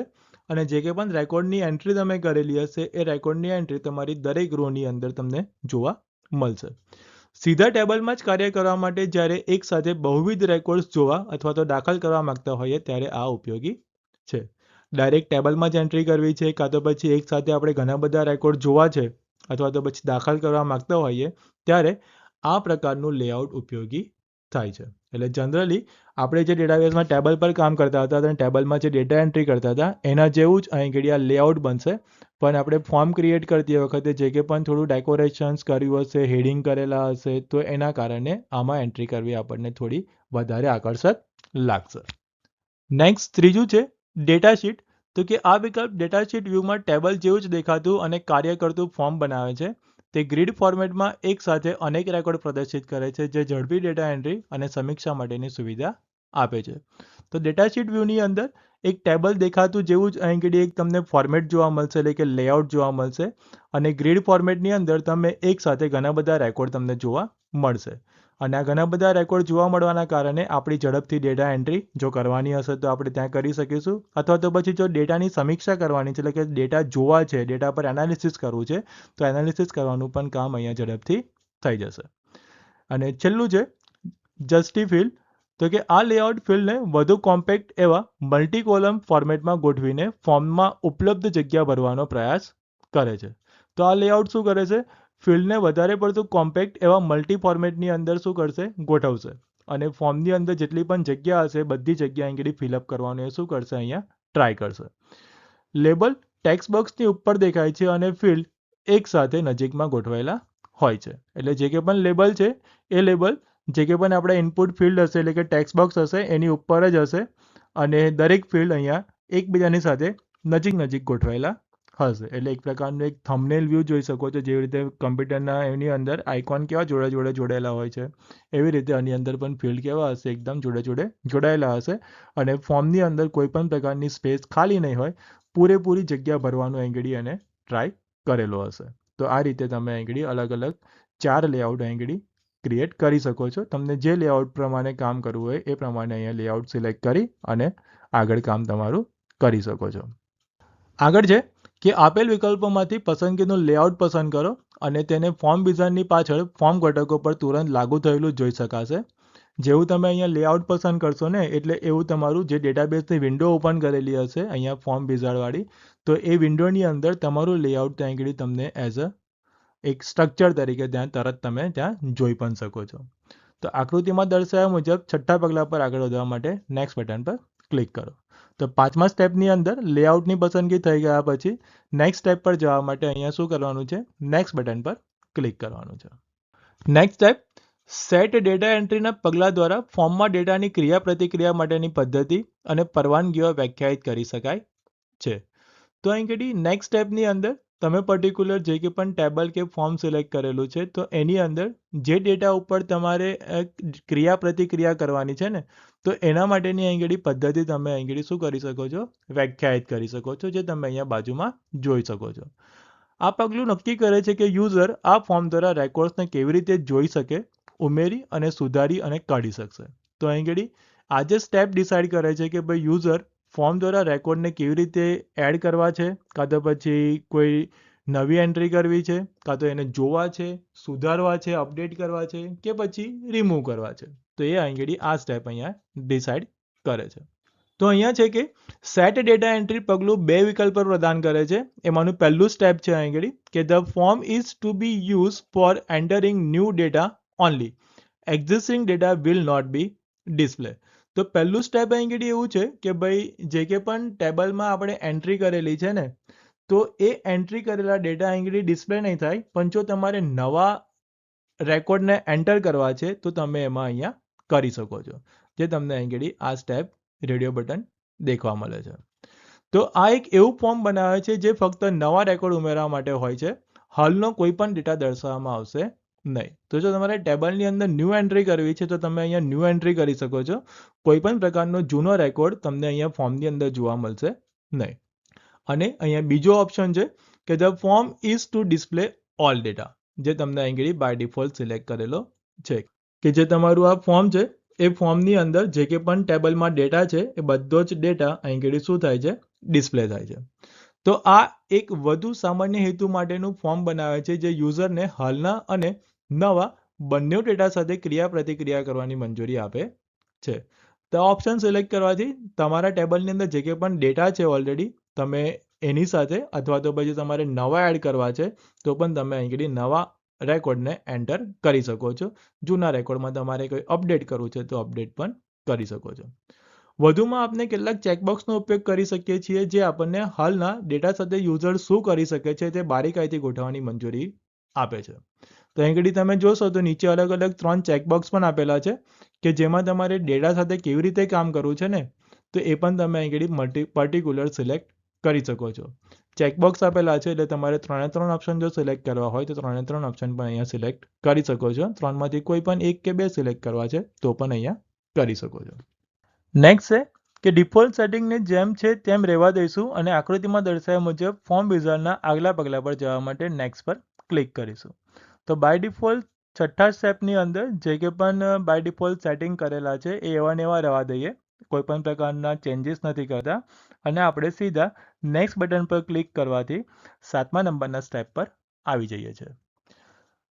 અને જે કંઈ પણ રેકોર્ડની એન્ટ્રી તમે કરેલી હશે એ રેકોર્ડની એન્ટ્રી તમારી દરેક રોની અંદર તમને જોવા મળશે. સીધા ટેબલમાં જ કાર્ય કરવા માટે જ્યારે એક સાથે બહુવિધ રેકોર્ડ્સ જોવા અથવા તો દાખલ કરવા માંગતા હોઈએ ત્યારે આ ઉપયોગી છે. ડાયરેક્ટ ટેબલમાં જ એન્ટ્રી કરવી છે કાં તો પછી એક સાથે આપણે ઘણા બધા રેકોર્ડ જોવા છે અથવા તો પછી દાખલ કરવા માંગતા હોઈએ ત્યારે આ પ્રકારનું લેઆઉટ ઉપયોગી થાય છે. એટલે જનરલી આપણે જે ડેટાબેઝમાં ટેબલ પર કામ કરતા હતા અને ટેબલમાં જે ડેટા એન્ટ્રી કરતા હતા એના જેવું જ અહીં ઘડી આ લેઆઉટ બનશે. પણ આપણે ફોર્મ ક્રિએટ કરતી વખતે જે કે પણ થોડું ડેકોરેશન્સ કર્યું હશે, હેડિંગ કરેલા હશે તો એના કારણે આમાં એન્ટ્રી કરવી આપણને થોડી વધારે આકર્ષક લાગશે. નેક્સ્ટ ત્રીજું છે ડેટા શીટ. તો કે આ વિકલ્પ ડેટા શીટ વ્યૂમાં ટેબલ જેવું જ દેખાતું અને કાર્ય કરતું ફોર્મ બનાવે છે. તે ગ્રીડ ફોર્મેટમાં એક સાથે અનેક રેકોર્ડ પ્રદર્શિત કરે છે જે ઝડપી ડેટા એન્ટ્રી અને સમીક્ષા માટેની સુવિધા આપે છે. તો ડેટા શીટ વ્યૂની અંદર એક ટેબલ દેખાતું જેવું જ અહીં એક તમને ફોર્મેટ જોવા મળશે એટલે કે લેઆઉટ જોવા મળશે અને ગ્રીડ ફોર્મેટની અંદર તમે એક સાથે ઘણા બધા રેકોર્ડ તમને જોવા મળશે. અને આ ઘણા બધા રેકોર્ડ જોવા મળવાના કારણે આપણી ઝડપથી ડેટા એન્ટ્રી જો કરવાની હશે તો આપણે ત્યાં કરી શકીશું અથવા તો પછી જો ડેટાની સમીક્ષા કરવાની છે એટલે કે ડેટા જોવા છે, ડેટા પર એનાલિસિસ કરવું છે તો એનાલિસિસ કરવાનું પણ કામ અહીંયા ઝડપથી થઈ જશે. અને છેલ્લું છે જસ્ટિફિલ. તો કે આ લેઆઉટ ફિલ્ડને વધુ કોમ્પેક્ટ એવા મલ્ટી કોલમ ફોર્મેટમાં ગોઠવીને ફોર્મમાં ઉપલબ્ધ જગ્યા ભરવાનો પ્રયાસ કરે છે. તો આ લેઆઉટ શું કરે છે, ફિલ્ડને વધારે પડતું કોમ્પેક્ટ એવા મલ્ટી ફોર્મેટની અંદર શું કરશે, ગોઠવશે અને ફોર્મની અંદર જેટલી પણ જગ્યા હશે બધી જગ્યા અહીં ફિલઅપ કરવાનું એ શું કરશે, અહીંયા ટ્રાય કરશે. લેબલ ટેક્સ્ટ બોક્સની ઉપર દેખાય છે અને ફિલ્ડ એક સાથે નજીકમાં ગોઠવાયેલા હોય છે. એટલે જે કે પણ લેબલ છે એ લેબલ જે કે પણ આપણે ઇનપુટ ફિલ્ડ હશે એટલે કે ટેક્સ્ટ બોક્સ હશે એની ઉપર જ હશે અને દરેક ફિલ્ડ અહીંયા એકબીજાની સાથે નજીક ગોઠવાયેલા હશે. એટલે એક પ્રકારનું એક થંબનેલ વ્યૂ જોઈ શકો છો. જેવી રીતે કમ્પ્યુટરના એની અંદર આઇકોન કેવા જોડે જોડાયેલા હોય છે એવી રીતે આની અંદર પણ ફિલ્ડ કેવા હશે, એકદમ જોડે જોડાયેલા હશે અને ફોર્મની અંદર કોઈ પણ પ્રકારની સ્પેસ ખાલી નહીં હોય, પૂરેપૂરી જગ્યા ભરવાનું એંગડી અને ટ્રાય કરેલો હશે. તો આ રીતે તમે એંગડી અલગ અલગ 4 લેઆઉટ એંગડી ક્રિએટ કરી શકો છો. તમને જે લેઆઉટ પ્રમાણે કામ કરવું હોય એ પ્રમાણે અહીંયા લેઆઉટ સિલેક્ટ કરી અને આગળ કામ તમારું કરી શકો છો. આગળ છે કે આપેલ વિકલ્પોમાંથી પસંદગીનું લેઆઉટ પસંદ કરો અને તેને ફોર્મ વિઝાર્ડની પાછળ ફોર્મ ઘટકો પર તુરંત લાગુ થયેલું જોઈ શકાશે. જેવું તમે અહીંયા લેઆઉટ પસંદ કરશો ને એટલે એવું તમારું જે ડેટાબેઝની વિન્ડો ઓપન કરેલી હશે અહીંયા ફોર્મ વિઝાર્ડવાળી, તો એ વિન્ડોની અંદર તમારું લેઆઉટ ત્યાં આગળ તમને એઝ અ એક સ્ટ્રક્ચર તરીકે તરત તમે ત્યાં જોઈ પણ શકો છો. તો આકૃતિમાં દર્શાવ્યા મુજબ છઠ્ઠા પગલા પર આગળ વધવા માટે નેક્સ્ટ બટન પર ક્લિક કરો. તો 5મા સ્ટેપની અંદર લેઆઉટની પસંદગી થઈ ગયા પછી નેક્સ્ટ સ્ટેપ પર જવા માટે અહીંયા શું કરવાનું છે, નેક્સ્ટ બટન પર ક્લિક કરવાનું છે. નેક્સ્ટ સ્ટેપ સેટ ડેટા એન્ટ્રીના પગલા દ્વારા ફોર્મમાં ડેટાની ક્રિયા પ્રતિક્રિયા માટેની પદ્ધતિ અને પરવાનગીઓ વ્યાખ્યાયિત કરી શકાય છે. તો અહીં ઘડી નેક્સ્ટ સ્ટેપની અંદર તમે પર્ટિક્યુલર જે કે પણ ટેબલ કે ફોર્મ સિલેક્ટ કરેલું છે તો એની અંદર જે ડેટા ઉપર તમારે ક્રિયા પ્રતિક્રિયા કરવાની છે ને તો એના માટેની અહીં ઘડી પદ્ધતિ તમે અહીં ઘડી શું કરી શકો છો, વ્યાખ્યાયિત કરી શકો છો, જે તમે અહીંયા બાજુમાં જોઈ શકો છો. આ પગલું નક્કી કરે છે કે યુઝર આ ફોર્મ દ્વારા રેકોર્ડ્સને કેવી રીતે જોઈ શકે, ઉમેરી અને સુધારી અને કાઢી શકશે. તો અહીં ઘડી આ જે સ્ટેપ ડિસાઇડ કરે છે કે ભાઈ યુઝર ફોર્મ દ્વારા રેકોર્ડને કેવી રીતે એડ કરવા છે, કાં તો પછી કોઈ નવી એન્ટ્રી કરવી છે, કાં તો એને જોવા છે, સુધારવા છે, અપડેટ કરવા છે કે પછી રિમૂવ કરવા છે. તો એ અહીં આ સ્ટેપ અહીંયા ડિસાઇડ કરે છે. તો અહીંયા છે કે સેટ ડેટા એન્ટ્રી પગલું 2 વિકલ્પો પ્રદાન કરે છે. એમાંનું પહેલું સ્ટેપ છે અહીં આગળ કે the form is to be use for entering new data only. Existing data will not be display. તો પહેલું સ્ટેપ અહીં આગળ એવું છે કે ભાઈ જે કે પણ ટેબલમાં આપણે એન્ટ્રી કરેલી છે ને, તો એ એન્ટ્રી કરેલા ડેટા અહીં આગળ ડિસ્પ્લે નહીં થાય, પણ જો તમારે નવા રેકોર્ડને એન્ટર કરવા છે તો તમે એમાં અહીંયા કરી શકો છો, જે તમને અહીં આગળ આ સ્ટેપ રેડિયો બટન દેખવા મળે છે. તો આ એક એવું ફોર્મ બનાવે છે જે ફક્ત નવા રેકોર્ડ ઉમેરવા માટે હોય છે. હાલનો કોઈ પણ ડેટા દર્શાવવામાં આવશે નહીં. તો જો તમારે ટેબલની અંદર ન્યૂ એન્ટ્રી કરવી છે તો તમે અહીંયા ન્યૂ એન્ટ્રી કરી શકો છો. કોઈ પણ પ્રકારનો જૂનો રેકોર્ડ તમને અહીંયા ફોર્મની અંદર જોવા મળશે નહીં. અને અહીંયા બીજો ઓપ્શન છે કે the form is to display all data, જે તમને અહીં આગળ બાય ડિફોલ્ટ સિલેક્ટ કરેલો છે. કે જે તમારું આ ફોર્મ છે એ ફોર્મની અંદર જે કે પણ ટેબલમાં ડેટા છે એ બધો જ ડેટા અહીં આગળ શું થાય છે, ડિસ્પ્લે થાય છે. તો આ એક વધુ સામાન્ય હેતુ માટેનું ફોર્મ બનાવે છે જે યુઝરને હાલના અને નવા બંને ડેટા સાથે ક્રિયા પ્રતિક્રિયા કરવાની મંજૂરી આપે છે. તો ઓપ્શન સિલેક્ટ કરવાથી તમારા ટેબલની અંદર જે કે પણ ડેટા છે ઓલરેડી તમે એની સાથે અથવા તો પછી તમારે નવા એડ કરવા છે તો પણ તમે અહીં આગળ નવા રેકોર્ડને એન્ટર કરી શકો છો. જૂના રેકોર્ડમાં તમારે કોઈ અપડેટ કરવું છે તો અપડેટ પણ કરી શકો છો. વધુમાં આપણે કેટલાક ચેકબોક્સનો ઉપયોગ કરી શકીએ છીએ જે આપણને હાલના ડેટા સાથે યુઝર શું કરી શકે છે તે બારીકાઈથી ગોઠવવાની મંજૂરી આપે છે. તો અહીં આગળ તમે જોશો તો નીચે અલગ અલગ 3 ચેકબોક્સ પણ આપેલા છે કે જેમાં તમારે ડેટા સાથે કેવી રીતે કામ કરવું છે ને, તો એ પણ તમે અહીં આગળ પર્ટિક્યુલર સિલેક્ટ કરી શકો છો. ચેકબોક્સ આપેલા છે એટલે તમારે 3 ઓપ્શન જો સિલેક્ટ કરવા હોય તો 3 ઓપ્શન પણ અહીંયા સિલેક્ટ કરી શકો છો. 3માંથી કોઈ પણ 1 કે 2 સિલેક્ટ કરવા છે તો પણ અહીંયા કરી શકો છો. નેક્સ્ટ છે કે ડિફોલ્ટ સેટિંગને જેમ છે તેમ રહેવા દઈશું અને આકૃતિમાં દર્શાવ્યા મુજબ ફોર્મ વિઝાર્ડના આગલા પગલા પર જવા માટે નેક્સ્ટ પર ક્લિક કરીશું. તો બાય ડિફોલ્ટ છઠ્ઠા સ્ટેપની અંદર જે કે પણ બાય ડિફોલ્ટ સેટિંગ કરેલા છે એ એવા ને એવા રહેવા દઈએ, કોઈ પણ પ્રકારના ચેન્જીસ નથી કરતા અને આપણે સીધા નેક્સ્ટ બટન પર ક્લિક કરવાથી 7મા નંબરના સ્ટેપ પર આવી જઈએ છીએ.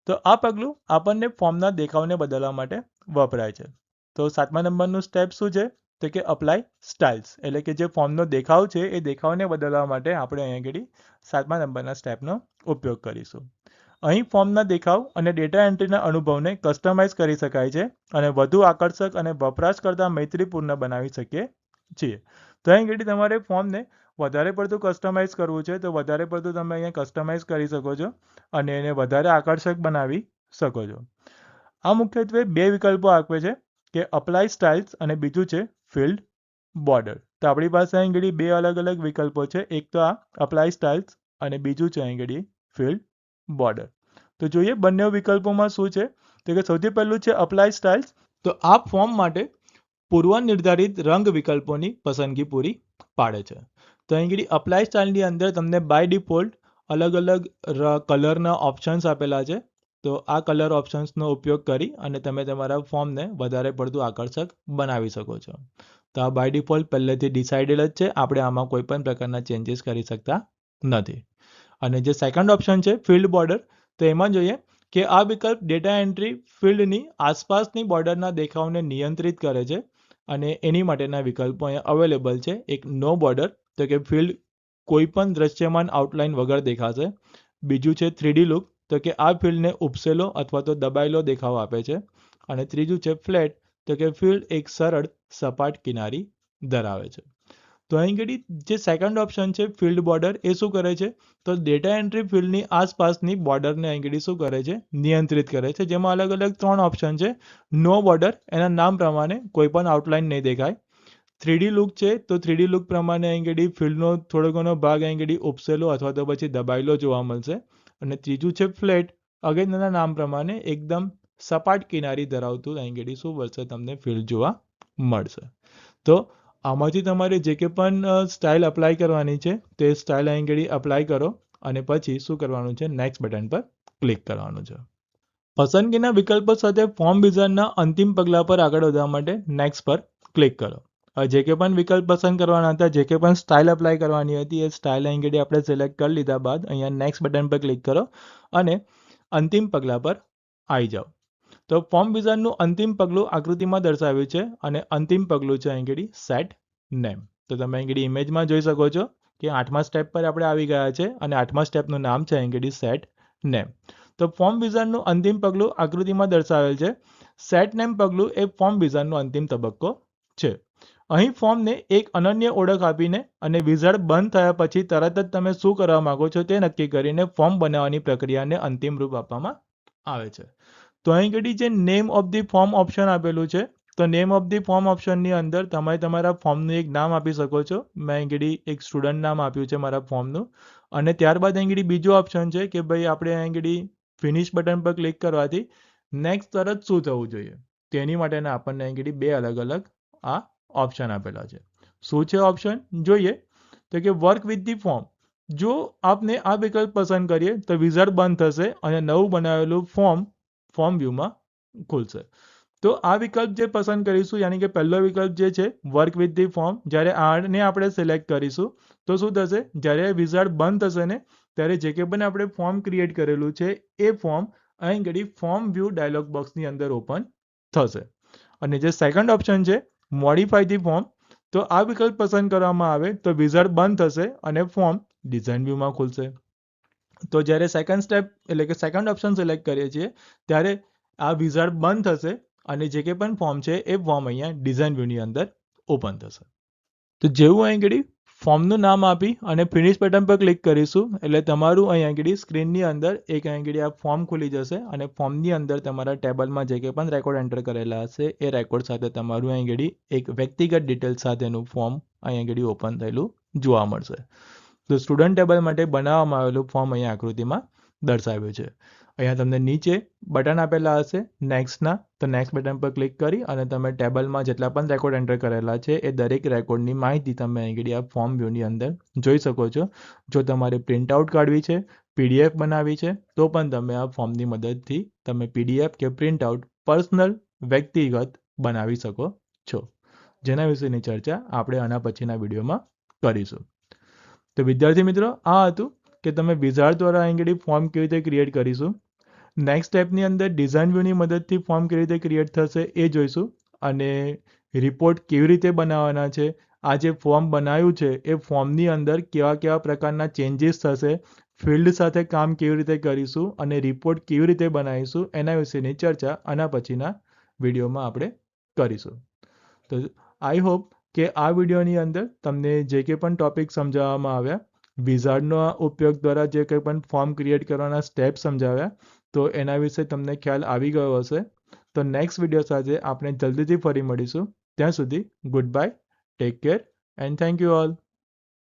તો આ પગલું આપણને ફોર્મના દેખાવને બદલવા માટે વપરાય છે. તો 7મા નંબરનું સ્ટેપ શું છે તો કે અપ્લાય સ્ટાઇલ્સ, એટલે કે જે ફોર્મનો દેખાવ છે એ દેખાવને બદલવા માટે આપણે અહીં આગળ 7મા નંબરના સ્ટેપનો ઉપયોગ કરીશું. અહીં ફોર્મના દેખાવ અને ડેટા એન્ટ્રીના અનુભવને કસ્ટમાઇઝ કરી શકાય છે અને વધુ આકર્ષક અને વપરાશકર્તા મૈત્રીપૂર્ણ બનાવી શકીએ છીએ. તો અહીં આગળ તમારે ફોર્મને વધારે પડતું કસ્ટમાઇઝ કરવું છે તો વધારે પડતું તમે અહીંયા કસ્ટમાઇઝ કરી શકો છો અને એને વધારે આકર્ષક બનાવી શકો છો. આ મુખ્યત્વે 2 વિકલ્પો આપે છે કે અપ્લાય સ્ટાઇલ્સ અને બીજું છે ફિલ્ડ બોર્ડર. તો આપણી પાસે અહીં આગળ 2 અલગ અલગ વિકલ્પો છે, એક તો આ અપ્લાય સ્ટાઇલ્સ અને બીજું છે અહીં આગળ ફિલ્ડ બોર્ડર. તો જોઈએ બંને વિકલ્પોમાં શું છે. તો કે સૌથી પહેલું છે અપ્લાય સ્ટાઇલ્સ. તો આ ફોર્મ માટે પૂર્વ નિર્ધારિત રંગ વિકલ્પોની પસંદગી પૂરી પાડે છે. તો અહીં આગળ અપ્લાય સ્ટાઇલની અંદર તમને બાય ડિફોલ્ટ અલગ અલગ કલરના ઓપ્શન્સ આપેલા છે. તો આ કલર ઓપ્શન્સનો ઉપયોગ કરી અને તમે તમારા ફોર્મને વધારે પડતું આકર્ષક બનાવી શકો છો. તો આ બાય ડિફોલ્ટ પહેલેથી ડિસાઇડેડ જ છે, આપણે આમાં કોઈ પણ પ્રકારના ચેન્જીસ કરી શકતા નથી. અને જે સેકન્ડ ઓપ્શન છે ફિલ્ડ બોર્ડર, તો એમાં જોઈએ કે આ વિકલ્પ ડેટા એન્ટ્રી ફિલ્ડની આસપાસની બોર્ડરના દેખાવને નિયંત્રિત કરે છે અને એની માટેના વિકલ્પો અહીંયા અવેલેબલ છે. એક નો બોર્ડર, તો કે ફિલ્ડ કોઈ પણ દ્રશ્યમાન આઉટલાઇન વગર દેખાશે. બીજું છે 3D લુક, તો કે આ ફિલ્ડને ઉપસેલો અથવા તો દબાયેલો દેખાવ આપે છે. અને ત્રીજું છે ફ્લેટ, તો કે ફિલ્ડ એક સરળ સપાટ કિનારી ધરાવે છે. તો અહીં આગળ જે સેકન્ડ ઓપ્શન છે ફિલ્ડ બોર્ડર, એ શું કરે છે તો ડેટા એન્ટ્રી ફિલ્ડની આસપાસની બોર્ડરને અહીં આગળ શું કરે છે, નિયંત્રિત કરે છે. જેમાં અલગ અલગ 3 ઓપ્શન છે. નો બોર્ડર, એના નામ પ્રમાણે કોઈ પણ આઉટલાઇન નહીં દેખાય. 3D લુક છે, તો 3D લુક પ્રમાણે અહીં આગળ ફિલ્ડનો થોડો ઘણો ભાગ અહીં આગળ ઉપસેલો અથવા તો પછી દબાયેલો જોવા મળશે. અને ત્રીજું છે ફ્લેટ, અગેનના નામ પ્રમાણે એકદમ સપાટ કિનારી ધરાવતું અહીં આગળ શું મળશે, તમને ફિલ્ડ જોવા મળશે. તો આમાંથી તમારે જે કે પણ સ્ટાઇલ અપ્લાય કરવાની છે તે સ્ટાઇલ અહીં આગળ અપ્લાય કરો અને પછી શું કરવાનું છે, નેક્સ્ટ બટન પર ક્લિક કરવાનું છે. પસંદગીના વિકલ્પો સાથે ફોર્મ વિઝાર્ડના અંતિમ પગલા પર આગળ વધવા માટે નેક્સ્ટ પર ક્લિક કરો. જે કે પણ વિકલ્પ પસંદ કરવાના હતા, જે કે પણ સ્ટાઇલ અપ્લાય કરવાની હતી, એ સ્ટાઇલ અહીં આગળ આપણે સિલેક્ટ કરી લીધા બાદ અહીંયા નેક્સ્ટ બટન પર ક્લિક કરો અને અંતિમ પગલા પર આવી જાઓ. તો ફોર્મ વિઝાર્ડનું અંતિમ પગલું આકૃતિમાં દર્શાવ્યું છે અને અંતિમ પગલું છે અહીં આગળ સેટ નેમ. તો તમે અહીં ઇમેજમાં જોઈ શકો છો કે 8મા સ્ટેપ પર આપણે આવી ગયા છે અને 8મા સ્ટેપનું નામ છે અહીં સેટ નેમ. તો ફોર્મ વિઝાર્ડનું અંતિમ પગલું આકૃતિમાં દર્શાવેલ છે. સેટ નેમ પગલું એ ફોર્મ વિઝાર્ડનો અંતિમ તબક્કો છે. અહીં ફોર્મને એક અનન્ય ઓળખ આપીને અને વિઝાર્ડ બંધ થયા પછી તરત જ તમે શું કરવા માંગો છો તે નક્કી કરીને ફોર્મ બનાવવાની પ્રક્રિયાને અંતિમ રૂપ આપવામાં આવે છે. તો અહીં જે name of the form option આપેલું છે, તો નેમ ઓફ ધી ફોર્મ ઓપ્શનની અંદર તમે તમારા ફોર્મનું એક નામ આપી શકો છો. મેં અહીં એક સ્ટુડન્ટ નામ આપ્યું છે મારા ફોર્મનું. અને ત્યારબાદ અહીં બીજો ઓપ્શન છે કે ભાઈ આપણે અહીં ફિનિશ બટન પર ક્લિક કરવાથી નેક્સ્ટ તરત શું થવું જોઈએ તેની માટેના આપણને અહીં બે અલગ અલગ આ ઓપ્શન આપેલા છે. શું છે ઓપ્શન જોઈએ તો કે વર્ક વિથ ધી ફોર્મ. જો આપને આ વિકલ્પ પસંદ કરીએ તો વિઝાર્ડ બંધ થશે અને નવું બનાવેલું ફોર્મ વ્યૂમાં ખુલશે. તો આ વિકલ્પ જે પસંદ કરીશું યાની કે પહેલો વિકલ્પ જે છે વર્ક વિથ ધી ફોર્મ, જ્યારે આને આપણે સિલેક્ટ કરીશું તો શું થશે, જ્યારે વિઝાર્ડ બંધ થશે ને ત્યારે જે કે પણ આપણે ફોર્મ ક્રિએટ કરેલું છે એ ફોર્મ અહીં ઘડી ફોર્મ વ્યૂ ડાયલોગ બોક્સની અંદર ઓપન થશે. અને જે સેકન્ડ ઓપ્શન છે મોડિફાઈ ધી ફોર્મ, તો આ વિકલ્પ પસંદ કરવામાં આવે તો વિઝાર્ડ બંધ થશે અને ફોર્મ ડિઝાઇન વ્યૂમાં ખુલશે. તો જ્યારે સેકન્ડ સ્ટેપ એટલે કે સેકન્ડ ઓપ્શન સિલેક્ટ કરીએ છીએ ત્યારે આ વિઝાર્ડ બંધ થશે અને જે કે પણ ફોર્મ છે એ ફોર્મ અહીંયા ડિઝાઇન વ્યૂની અંદર ઓપન થશે. તો જેવું અહીં ઘડી ફોર્મનું નામ આપી અને ફિનિશ બટન પર ક્લિક કરીશું એટલે તમારું અહીં ઘડી સ્ક્રીનની અંદર એક અહીં ઘડી આ ફોર્મ ખુલી જશે અને ફોર્મની અંદર તમારા ટેબલમાં જે કે પણ રેકોર્ડ એન્ટર કરેલા હશે એ રેકોર્ડ સાથે તમારું અહીં ઘડી એક વ્યક્તિગત ડિટેલ્સ સાથેનું ફોર્મ અહીં ઘડી ઓપન થયેલું જોવા મળશે. તો સ્ટુડન્ટ ટેબલ માટે બનાવવામાં આવેલું ફોર્મ અહીંયા આકૃતિમાં દર્શાવ્યું છે. અહીંયા તમને નીચે બટન આપેલા હશે નેક્સ્ટના, તો નેક્સ્ટ બટન પર ક્લિક કરી અને તમે ટેબલમાં જેટલા પણ રેકોર્ડ એન્ટર કરેલા છે એ દરેક રેકોર્ડની માહિતી તમે અહીં આ ફોર્મ વ્યૂની અંદર જોઈ શકો છો. જો તમારે પ્રિન્ટ આઉટ કાઢવી છે, PDF બનાવવી છે તો પણ તમે આ ફોર્મની મદદથી તમે PDF કે પ્રિન્ટ આઉટ પર્સનલ વ્યક્તિગત બનાવી શકો છો, જેના વિશેની ચર્ચા આપણે આના પછીના વિડીયોમાં કરીશું. તો વિદ્યાર્થી મિત્રો, આ હતું કે તમે વિઝાર્ડ દ્વારા અહીં ફોર્મ કેવી રીતે ક્રિએટ કરીશું. નેક્સ્ટ સ્ટેપની અંદર ડિઝાઇન વ્યૂની મદદથી ફોર્મ કેવી રીતે ક્રિએટ થશે એ જોઈશું અને રિપોર્ટ કેવી રીતે બનાવવાના છે, આ જે ફોર્મ બનાવ્યું છે એ ફોર્મની અંદર કેવા કેવા પ્રકારના ચેન્જીસ થશે, ફિલ્ડ સાથે કામ કેવી રીતે કરીશું અને રિપોર્ટ કેવી રીતે બનાવીશું એના વિશેની ચર્ચા આના પછીના વિડીયોમાં આપણે કરીશું. તો આઈ હોપ કે આ વિડીયોની અંદર તમને જે કંઈ પણ ટોપિક સમજાવવામાં આવ્યા, વિઝાર્ડનો ઉપયોગ દ્વારા જે કંઈ પણ ફોર્મ ક્રિએટ કરવાના સ્ટેપ સમજાવ્યા, તો એના વિશે તમને ખ્યાલ આવી ગયો હશે. તો નેક્સ્ટ વિડીયો સાથે આપણે જલ્દીથી ફરી મળીશું. ત્યાં સુધી good bye, take care and thank you all.